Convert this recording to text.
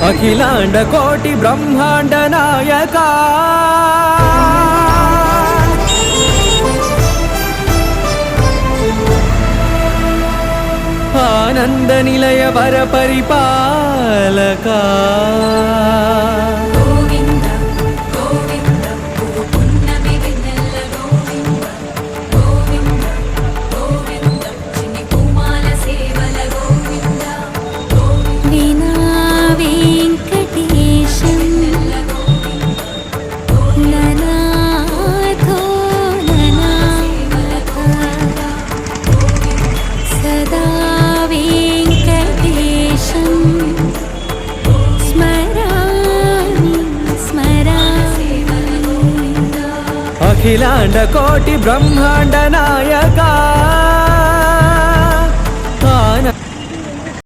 అఖిలాండ కోటి బ్రహ్మాండ నాయక ఆనంద నిలయ వర పరిపాలక అఖిలాండ కోటి బ్రహ్మాండ నాయక